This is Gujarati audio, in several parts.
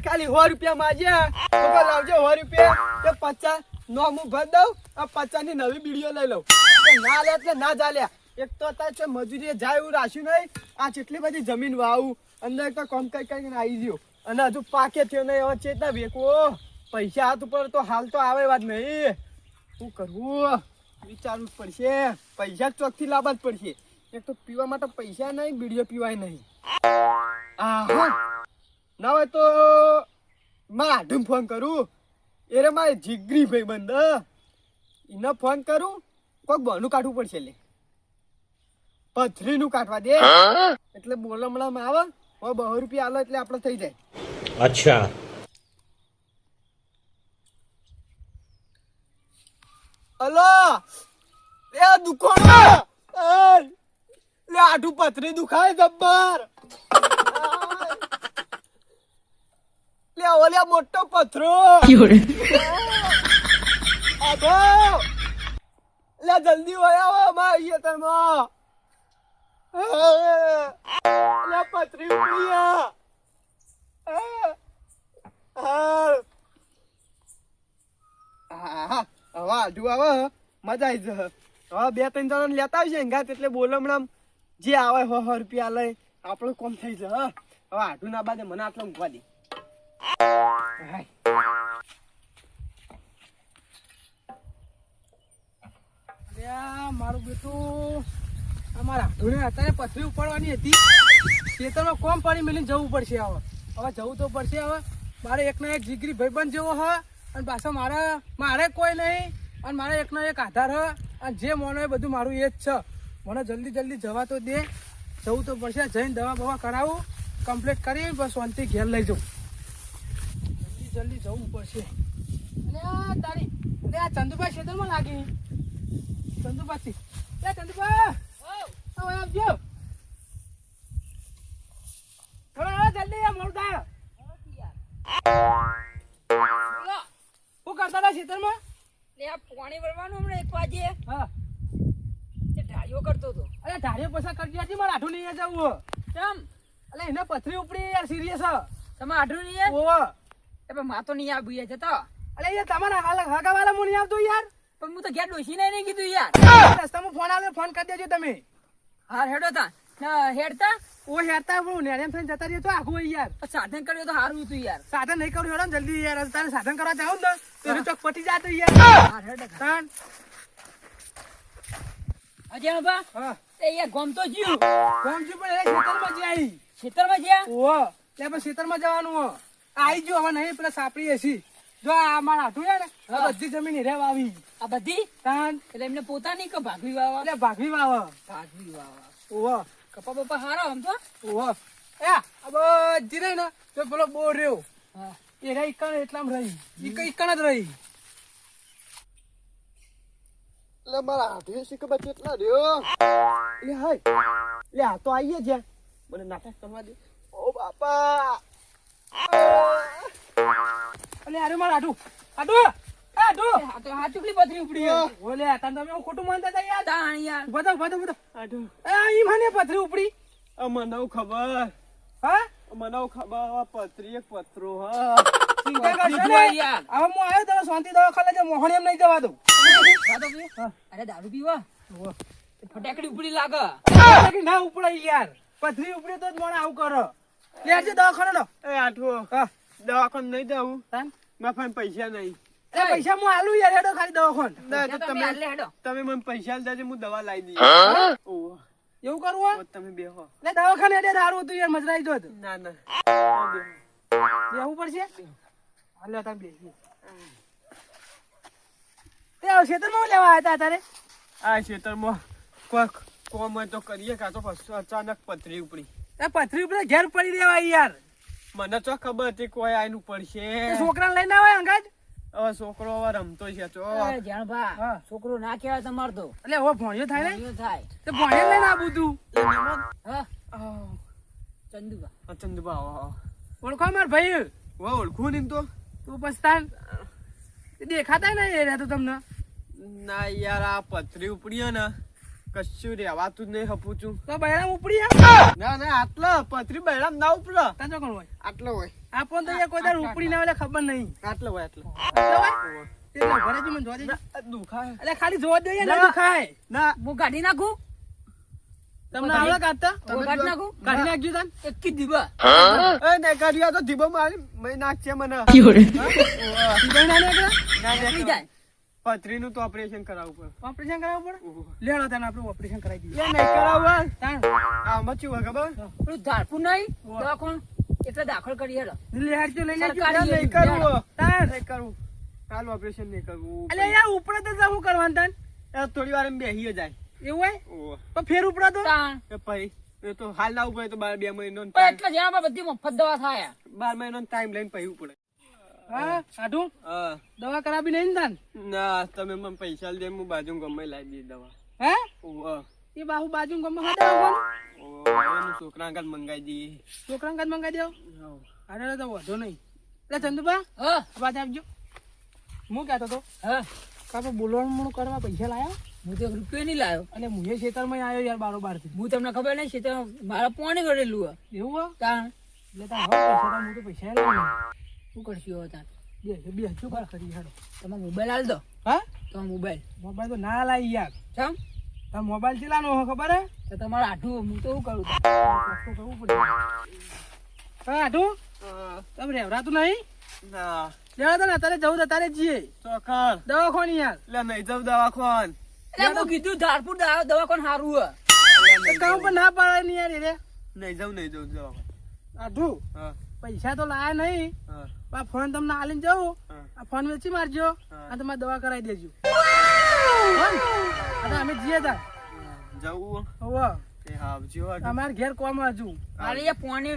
ખાલી 100 રૂપિયા માંગ્યા તો લાવજો 100 રૂપિયા તે 50 નો હું ભર દઉં આ 50 ની નવી બીડીઓ લઈ લઉં ના લે એટલે ના ચાલ્યા એક તો અત્યારે મજૂરી જાય એવું રાખ્યું નહીં આ કેટલી બધી જમીન વાવું અંદર તો કામ કરીને આવી ગયો અને હજુ પાકે થયો નહીં હવે ચેતા વેકો પૈસા હાથ ઉપર તો હાલ તો આવે વાત નહીં શું કરવું વિચારવું જ પડશે પૈસા ચોકથી લાવવા જ પડશે એક તો પીવા માટે પૈસા નહીં બીડીઓ પીવાય નહીં હા ના હોય તો મારા આઢું ફોન કરું એ મારે જીગરી ભાઈ બંધ એને ફોન કરું કોઈક બહાનું કાઢવું પડશે લે પથરીનું કાઢવા દે એટલે બોલમણામાં આવે હવે 200 રૂપિયા આલો એટલે આપણે થઈ જાય અચ્છા હલો એ દુકાન લે આઠું પથરી દુખાય જબ્બર લે ઓલે મોટો પથરો આબો લે જલ્દી વયા આવો માં યતરમાં લે પથરી ઉડિયા હવે આડું આવે મજા આવી જશે હવે 2-3 જણા લેતા આવશે અંગાત એટલે બોલમણામ જે આવે 100 રૂપિયા લઈ આપણું કોમ થઈ જશે હવે આડું ના બાદે મને આટલો મૂકવા દે મારું બેટું અમારા આડું અત્યારે પથરી ઉપાડવાની હતી ખેતરમાં કોમ પાણી મેળીને જવું પડશે હવે જવું તો પડશે હવે મારે એકનો એક જીગરી ભાઈબંધ જેવો હ અને પાછો મારે કોઈ નહીં અને મારે એકનો એક આધાર હ અને જે મોનો એ બધું મારું એ જ છે મને જલ્દી જવા તો દે જવું તો પડશે જઈને દવા બવા કરાવું કમ્પ્લીટ કરી બસ શાંતિ ઘેર લઈ જાઉં જલ્દી જવું પડશે અને તારી આ ચંદુભાઈ ખેતરમાં લાગી ચંદુભાઈ ચંદુભાઈ આવજો જલ્દી મોડું થાય શું કરતા હતા ખેતરમાં પાણી ભરવાનું હમણાં 1 વાગે હા તે ઢાળીઓ કરતો હતો અરે ધારે પૈસા કરતી હતી મારે આઠું નહીં જવું કેમ એટલે એને પથરી ઉપડી યાર સિરિયસ તમે આઢું નહીં ઓહો એ પણ માં તો નહીં આવ્યું જતા અરે યાર તમારા હગાવાલા મું નહીં આવતો યાર પણ હું તો ઘેર ડોસી નહીં કીધું યાર રસ્તામાં ફોન આવ્યો ફોન કરી દેજો તમે હાર હેડો તા હેડતા ઓ હેરતા હું નેરેમ થઈને જતા રહીએ તો આખું હોય યાર સાધન કર્યું તો સારું હતું યાર સાધન નહીં કરું હેડો ને જલ્દી યાર તારે સાધન કરવા જાવ ને તો એને ચોક પટી જાતો યાર હાર હેડો તાન અજય બા હા એ યાર ગમતો જીવ કોમ છું પણ એ ખેતરમાં જઈ ખેતરમાં જ્યાં ઓહો એટલે આપણે ખેતરમાં જવાનું હો આવી જો હવે નહીં પેલા સાપડી હસી જો આ મારા હાથું ને આ બધી જમીન હેરે વાવી આ બધી તાન એટલે એમને પોતાની કે ભાગવી વાવા એટલે ભાગવી વાવ ભાગવી વાવા ઓહો કપા બપા હારા આમ તો ઓહો એ આ બધી રહી ને તો પેલો બોર રહ્યો હા એ રહી કણ એટલામાં રહી ઈકણ જ રહી એટલે મારા હાથે શીખ બચે એટલા રહ્યો એટલે હાય એટલે આ તો આવીએ જ્યાં મને નાટક કરવા દે ઓ બાપા અલે અરે મારા આડું આ તો હાથ ચૂકલી પથરી ઉપડી ઓલે તને તમે ખોટું માનતા હતા યાર તાણ યાર બધા આડું ઈ મને પથરી ઉપડી મને ખબર હા મને ખબર પથરી એક પથરો હા ચિંતા કરશો ને યાર હવે હું આવ્યો તો શાંતિ દવાખાને જે મોહણ એમ નહીં જવા દઉં અરે દારૂ પીવા ફટાકડી ઉપડી લાગે ના ઉપડાય યાર પથરી ઉપડી તો જ મને આવું કરો લેજે દવાખાને નો એ આઠો હા દવાખાને નહીં જવું મારા પાસે પૈસા નહીં પૈસા હું આલું યાર હેડો ખાલી દવાખાને તમે મને પૈસા દેજો હું દવા લાવી દઈ એવું કરવું તમે બેહો લે દવાખાને હેડે સારું હતું યાર મજરાઈ જો ના બેહવું પડશે હાલો તમે બેસી તે ખેતરમાં લેવા આવ્યા હતા તારે આ ખેતરમાં કોમ હોય તો કરીએ કાં તો અચાનક પથરી ઉપડી પથરી ઉપર ઘેર પડી દેવાય યાર મને તો ખબર હતી કોઈ આયનું પડશે છોકરા લઈને આવે અંગાજ હવે છોકરો હવે રમતો છે છોકરો ના કહેવાય તમાર તો એટલે હવે ભણ્યો થાય ને થાય તો ભણ્યો લઈને આ બધું ચંદુબા ઓળખો માર ભાઈ ઓળખું ને તો તું પછતાન દેખાતા નહીં એ તો તમને ના યાર આ પથરી ઉપડી ને કશું રહેવાતું જ નહીં હપુચું. તો બૈરામ ઉપડી આ ના ના આટલા પથરી બૈરામ ના ઉપડે. તાજો કોણ હોય આટલો હોય આપણ તો યાર કોઈ દાડ ઉપડી ના હોય ખબર નહીં આટલો હોય આટલો. આટલો હોય? એટલે ઘરે જ મને જોવા દેજો. દુખાય એટલે ખાલી જોવા દે યાર, ના. ના દુખાય. ના હું કાઢી નાખું તમને આવડે કાઢતા? હું કાઢી નાખું કાઢી નાખજો તાન. એક જ દીવા એ નહીં કાઢ્યા તો ધીબો મારી મય નાખશે મને. સીધા ના નીકળે? ના નીકળી જાય. પથરીનું તો ઓપરેશન કરાવવું પડે. ઓપરેશન કરાવવું પડે? લેડો તાન આપણે ઓપરેશન કરાવી દઈએ. એ નહીં કરાવવું તાન આમાં શું હોય ખબર? પેલું ધારપુર નહીં દવાખાનું એટલે દાખલ કરી હેલો લેડજો લઈ લેજો. સરકારી નહીં કરવું તાન નહીં કરવું કાલ ઓપરેશન નહીં કરવું. એટલે યાર ઉપડે તો શું કરવાનું તાન? એ થોડી વાર એમ બેસી જાય. એવું હોય ઓહો. પણ ફેર ઉપડા તો તાણ એ પછી એ તો હાલ ના ઉપર તો 2 મહિનો પણ એટલે જ્યાં બધી મફત દવા થાય 12 મહિનો ટાઈમ લઈને પછી પડે. હા આઢું હા દવા કરાવી નહીં ને તાન? ના તમે મને પૈસા દે હું બાજુ ગમે લાવી દઈ દવા. હે ઓહો. એ બાહુ બાજુ ગમે હા દવા ઓહો, એનું છોકરા આગળ મંગાઈ દઈએ. છોકરાને કાંઈ મંગાઈ દેવો? હોવ. અરે તો વધો નહીં. એટલે ચંદુબા હા વાત આપજો. હું કહેતો તો હા કાપે બોલવાનું કરવા પૈસા લાયા હું તો 1 રૂપિયો નહીં લાવ્યો અને મુએ ખેતરમાં આવ્યો યાર બારોબાર થી. હું તમને ખબર નહીં છે તો મારા પોણી ગળેલું હે. એવું હોય? તાણ એટલે તાર હવે પૈસા તાર હું તો પૈસા લાવ્યો. શું કરશું હવે તાણ બે શું કર કરી હેડો. તમે મોબાઈલ હાલ દો હા તમારો મોબાઈલ મોબાઈલ તો ના લાવી યાર. ચમ તાર મોબાઈલ ચેલાનો હોય ખબર હે? તો તમારું આઠું હું તો શું કરું કષ્ટ કરવું પડે. હા આઢું હા. તમે રેવરાતું નહીં? ના લેવા તો ને અત્યારે જવું તો અત્યારે જઈએ ચોકર દવાખાને યાર. એટલે નહીં જાઉં દવાખાન. એટલે હું કીધું ધારપુર દવાખાનું સારું હે તો કામ પણ ના પાડે નહીં યાર એ રે. નહીં જાઉં દવાખાન. આઢું હા પૈસા તો લાયા નહીં. હા આ ફોન તમને આલીને જાઉં. હા. આ ફોન વેચી મારજો હા. આ તમારે દવા કરાવી દેજો. હો? આ તો અમે જઈએ તા જવું હોવે. એ આવજો હજુ. અમારે ઘેર કોમ હજુ મારે એ પોણી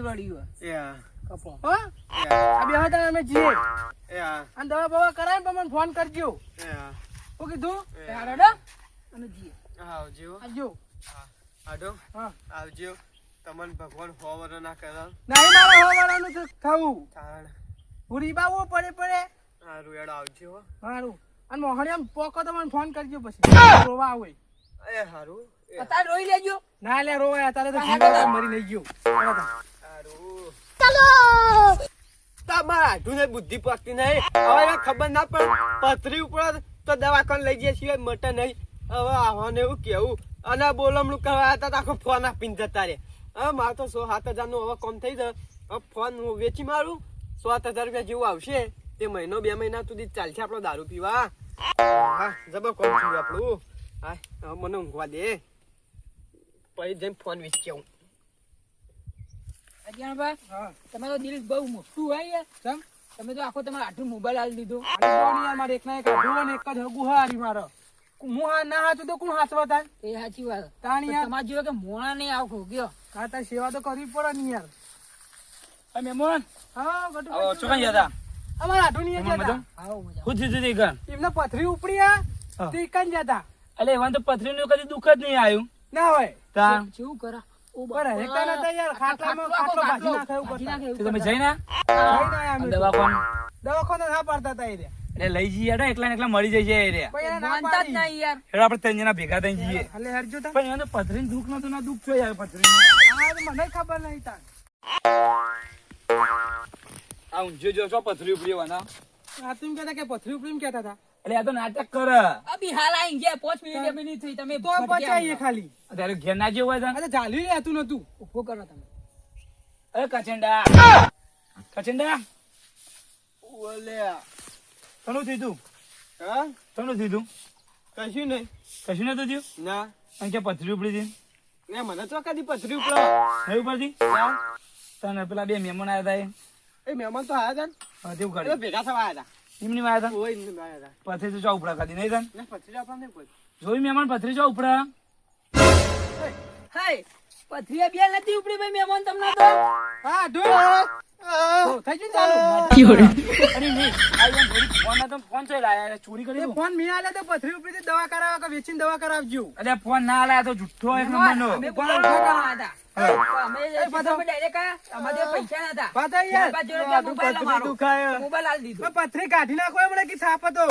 વળ્યું હે એ હા. કપો હો એ હા. આ બે હતા અમે જઈએ એ હા. અને દવા બવા કરાય પણ મને ફોન કરજો. એ હા. શું કીધું? એ હા. હાડો અને જીએ આવજો. આવજો. આડો હા આવજો. તમને ભગવાન હોવર ના કરે. નહીં મારે હોવાનું છે ખાવું. તાણ પૂરી બાવો પડે પડે હારું હેડો આવજો હો. મારું અને મોહણી આમ પોકો તો મને ફોન કરજો પછી રોવા આવે. એ હારું. એ અત્યારે રોઈ લેજો ના લે રોવાય અત્યારે તો જીવ મરી લઈ ગયો. ચાલો તો. હારું. ચાલો. તમારા આઢુને બુદ્ધિ પકતી નહીં. હવે એને ખબર ના પડે પથરી ઉપર તો દવાખાને લઈ જઈએ સિવાય મટે નહીં. હવે આવવાને એવું કેવું અને બોલમણું કરવા હતા તો આખો ફોન આપીને જતા રે. હવે મારે તો 6-7 હજારનું હવે કોમ થઈ જાય. હવે ફોન હું વેચી મારું 7,000 રૂપિયા જેવું આવશે. તે 1 મહિનો 2 મહિના સુધી ચાલશે આપણો દારૂ પીવા. હા જબર કોમ થયું આપણું. હા હવે મને ઊંઘવા દે પછી જઈને ફોન વેચી આવું. અજ્ઞાનભા હા તમે તો દિલ બહુ મોટું હોય યાર ચમ તમે તો આખો તમારો આઠું મોબાઈલ આલી દીધો આલી જોવાની યાર મારે એકના એક આઢું અને એક જ હગું હારી મારો. હું હા ના હાચું તો કોણ હાચવા તાર? એ સાચી વાત તાણ યાર તમારે જેવો કે મોણા નહીં આવો ગયો આ તાર સેવા તો કરવી પડે ને યાર. આ મેમોન હા ગટુ આવો ચોકન જતા અમારા આઢું નહીં મમ્મી જતા. આવો મજા ખુદ જીતી ગણ એમને પથરી ઉપડી આ હા. તે કન જતા એટલે એમાં તો પથરીનું કદી દુઃખ જ નહીં આવ્યું ના હોય. તા કેવું કરા ઓ બરાબર એકતા નતા યાર ખાટલામાં ખાટલો ભાજી નાખે એવું કરતા. તો તમે જઈને જઈને આયા અમે તો. દવાખાને દવાખાને ના પાડતા તા એ રે. એટલે લઈ જઈએ હેડો, એકલા ને એકલા મરી જાય છે એ રે. પણ એને ના માનતા જ પાડી. નહીં યાર હેડો આપણે ત્રણ જણા ભેગા થઈને જઈએ. હાલે હેડજો તા. પણ એને પથરીનું દુઃખ નતું ના દુઃખ છો યાર પથરીનું. હા તો મને ખબર નહીં તાર. આ ઊંઝો જો છો પથરી ઉપડી વાના. આ તું કહેતા કે પથરી ઉપડી એમ કહેતા તા. એટલે આ તો નાટક કરે. અભી હાલ આઈ ગયા 5 મિનિટ થઈ તમે તો પચાઈએ ખાલી. અત્યારે ઘેર ના જેવું હોય તને. અરે ચાલી રહેતું નતું. ઉભો કરો તમે અરે કચેંડા કચેંડા ઓલે તનું થયું તું? હા તનું થયું તું? કશું નહીં. કશું નતું થયું? ના અને કે પથરી ઉપડી હતી ને મને તો કદી પથરી ઉપર નહીં ઉપડતી? તને પેલા બે મહેમાન આવ્યા હતા એ મહેમાન તો આયા હતા એ તેવું ને. એ કર્યું ભેગા થવા આયા એમની માં આવ્યા હતા. ઓય એમને આયા હતા. હતા પથરી તો ચા ઉપડા ખાધી નહીં તને ને પથરી આપણા નહીં કોઈ. જોઈ મહેમાન પથરી ચા ઉપડા. હાય પથરીયા બે નથી ઉપડી ભાઈ મહેમાન તમને તો હા ઢોળ. તો થઈ ગયું ચાલુ. અરે નહીં આ એમ થોડી ફોન હતો ફોન ચોઈ લાયા ચોરી કરી એ દઉં. ફોન મેં આલે તો પથરી ઉપડી થી દવા કરાવવા કે વેચીને દવા કરાવજો. અરે ફોન ના લાયા તો જુઠ્ઠો એક નંબરનો. અમે બોલા ઉભા હતા અમે ડાયરેક્ટ આયા અમારે પૈસા નતા પાછા યાર. પથરી દુખાય. મોબાઈલ આલી દીધો પણ પથરી કાઢી નાખો એમણે કે સાપ હતો.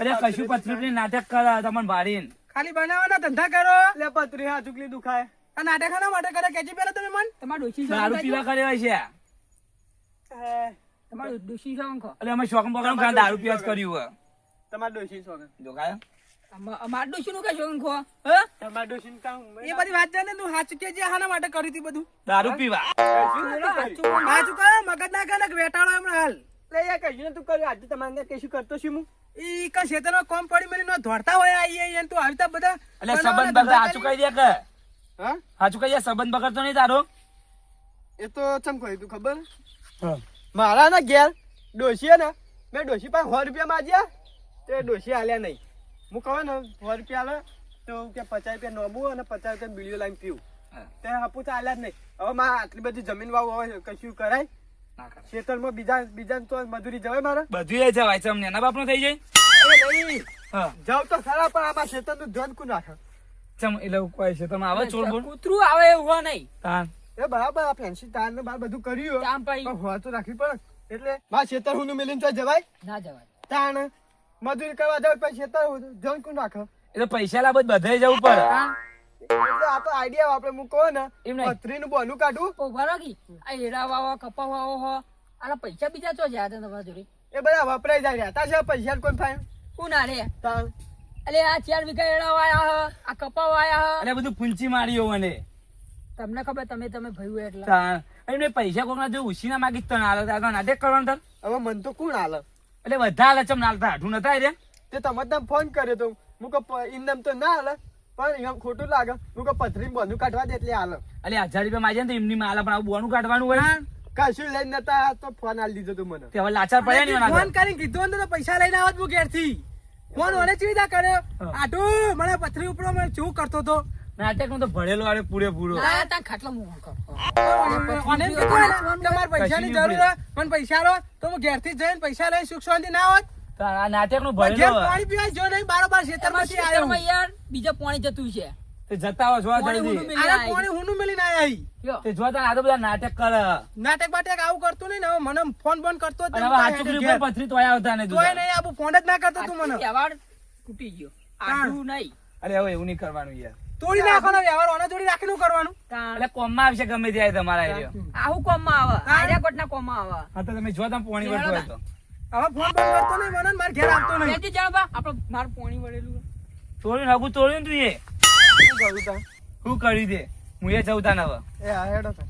અરે કશું પથરી ઉપડી નાટક કરે તમને ભારીને. ખાલી બનાવવાના ધંધા કરો લે પથરી હા ચૂકલી દુખાય આ નાટક શાના માટે કરે કેજી પેલા તમે મન તમારા ડોશી દારૂ શોખ પીવા કરે હોય છે તમારો ડોશી શોખ એટલે અમે શોખ પકડ દારૂ પીવા જ કર્યું હોય તમાર ડોશી સોગન જો કાયો અમારા ડોશી નું કઈ શોખ ખો તમાર ડોશી કામ એ બધી વાત જાણે તું સાચું કે જે હાના માટે કર્યું તી બધું દારૂ પીવા સાચું કહે મગજ ના કરે કે વેટાળો એમણે હાલ લે યાર કશું ને તું કર્યું આજે તમારે કશું કરતો છું હું ઈ કા શેતરનો કોમ પડી મેલી નો ધોડતા હોય આઈએ તું આવતા બધા એટલે સંબંધ બગડ હાચું કહી દે કે હા હાચું કહી દે સંબંધ બગડતો નહીં તારો એ તો ચમ કહ્યું તું ખબર મારા ના ઘેર ડોશી ને મેં ડોશી પાસે 100 રૂપિયા માંગ્યા તે ડોશી આલ્યા નહીં હું કહું ને 100 રૂપિયા આલે તો કે 50 રૂપિયા નોબુ અને 50 રૂપિયા બીડીઓ લાઈન પીવું તે આપું તો આલ્યા જ નહીં હવે મારે આટલી બધી જમીન વાવું હવે કશું કરાય ના કરે ખેતરમાં બીજા તો મજૂરી જવાય મારે બધું એ જવાય છે અમને એના બાપનું થઈ જાય અરે નહીં હા જાવ તો ખરા પણ આમાં ખેતરનું ધ્યાન કોણ રાખે ચમ એટલે કોઈ છે તમે આવે ચોર બોલ કૂતરું આવે એવું નહીં તાન એ બરાબર આ ફેન્સી તાર ને બાર બધું કર્યું તાન ભાઈ પણ હોવા તો રાખવી પડે એટલે મારા ખેતર હું મેલીને તો જવાય ના જવાય તાણ મજૂરી કરવા જાવ પછી ખેતર ધ્યાન કોણ રાખે એટલે પૈસા લાવત બધે જવું પડે એટલે આ તો આઈડિયા આપણે હું કહું ને એમ નહીં. પથરીનું બોનું કાઢું ઉભા રાખી આ હીરા વાવા કપા વાવો હો આના પૈસા બીજા ચો જ્યાં હતા તમારા જોડે એ બધા વપરાઈ જાય રહ્યા તાર પૈસા કોણ ફાઈન કોણ આરે તાણ એટલે આ 4 વીઘા એડા વાયા હ આ કપા વાયા હ એટલે બધું પૂંચી માર્યો મને તમને ખબર તમે ભયું એટલે તાન એમને પૈસા કોકના જો ઉછીના માગી તને આલે તો આગળ નાટક કરવાનું તાર હવે મન તો કોણ હાલે એટલે બધા હાલે ચમ નાલતા હાઠું નતા રે તે તમારે ફોન કર્યો તો હું કહું ઇનામ તો ના હાલે પણ એમ ખોટું લાગે હું કહું પથરી બોનું કાઢવા દે એટલે હાલે એટલે 1000 રૂપિયા માજે ને તો એમની માલા પણ આવું બોનું કાઢવાનું હોય કશું લઈને નતા તો ફોન આલી દીધો તું મને તે હવે લાચાર પડ્યા નહીં એના ફોન કરીને કીધું ને તો પૈસા લઈને આવત હું ઘેરથી ફોન મને ચીડા કર્યો આટું મને પથરી ઉપર મને શું કરતો તો નાટક નું તો ભણેલો આવે પૂરેપૂરો ના તા ખાટલા મું કર અને એમ કીધું ને, તમારે પૈસાની જરૂર હોય મને પૈસા લો તો હું ઘેરથી જઈને પૈસા લઈને સુખ શાંતિ ના હોત આ નાટક નું ઘેર ભણેલો પાણી પીવા જો નહીં બારોબાર ખેતરમાંથી આવ્યો હું. યાર બીજા પાણી જતું છે તે જતા હોય જોવા પાણી જલ્દી ઊંડું આને પાણી હુંનું મેલીને આયા ઈ. યો તે જોતા આ તો બધા નાટક કરે નાટક બાટક આવું કરતું નહીં ને હવે મને ફોન બોન કરતો જ અને નહીં. હવે હાચુકલી ઉપર પથરી તોય આવતા ને તોય નહીં આબુ ફોન જ ના કરતો તું મને વ્યવહાર તૂટી ગયો આટલું નહીં અરે હવે એવું નહીં કરવાનું યાર તોડી નાખવાનો વ્યવહાર ઓના જોડી રાખીને શું કરવાનું તાણ. એટલે કોમમાં આવશે ગમે ત્યારે તમારા એરિયો આવું કોમમાં આવે આર્યા કોટના કોમમાં આવે હા તો તમે જો તમે પોણી વળતો હોય તો હવે ફોન બોન કરતો નહીં મને ને મારે ઘેર આવતો નહીં ત્યાંથી જાણ બા આપણે મારું પાણી વળેલું તોડ્યું હગું તોડ્યું ને તું એ શું કરું તાણ? શું કર્યું તે હું એ જવતા ને હવે એ આ હેડો તાણ.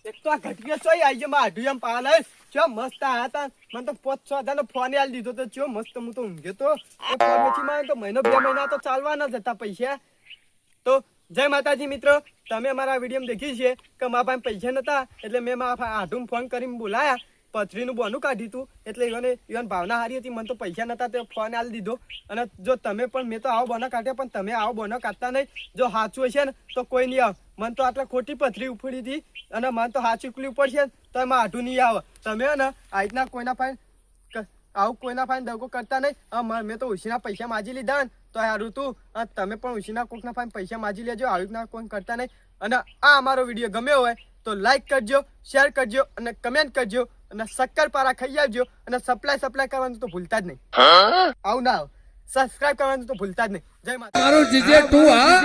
એક તો આ ઘટકે ચોઈ આઈ ગયો આઢું એમ પાલ ચો મસ્ત આયા તા મને તો 5-6 હજારનો ફોન આલી દીધો તો ચો મસ્ત હું તો ઊંઘ્યો તો એ ફોન વેચી માં તો મહિનો 2 મહિના તો ચાલવાના જ હતા પૈસા તો જય માતાજી મિત્રો તમે અમારા વિડીયો દેખી છે કે મારા પાસે પૈસા નતા એટલે મેં મારા આઢું ફોન કરીને બોલાયા પથરીનું બોનું કાઢ્યું હતું એટલે ઈવન ભાવના હારી હતી મને તો પૈસા નતા તે ફોન આલી દીધો અને જો તમે પણ મેં તો આવો બોનો કાઢ્યા પણ તમે આવો બોનો કાઢતા નહીં જો સાચું હશે ને તો કોઈ નહીં આવે મને તો આટલા ખોટી પથરી ઉપડી હતી અને મને તો હાથ ચૂકલી પડશે તો એમાં આઢું નહીં આવે તમે ને આ રીતના કોઈના ફાઈન આવું કોઈના ફાઈન દગો કરતા નહીં મેં તો ઉછીના પૈસા માજી લીધા ને તો સારું તું તમે પણ ઉછીના કોકના ફાઈન પૈસા માજી લેજો આવી રીતના કોઈ કરતા નહીં અને આ અમારો વિડીયો ગમ્યો હોય તો લાઈક કરજો શેર કરજો અને કમેન્ટ કરજો અને શક્કરપારા ખાઈ આવજો અને સપ્લાય કરવાનું તો ભૂલતા જ નહીં આવું ના સબસ્ક્રાઇબ કરવાનું તો ભૂલતા જ નહીં જય માતા મારું જીજે તું હા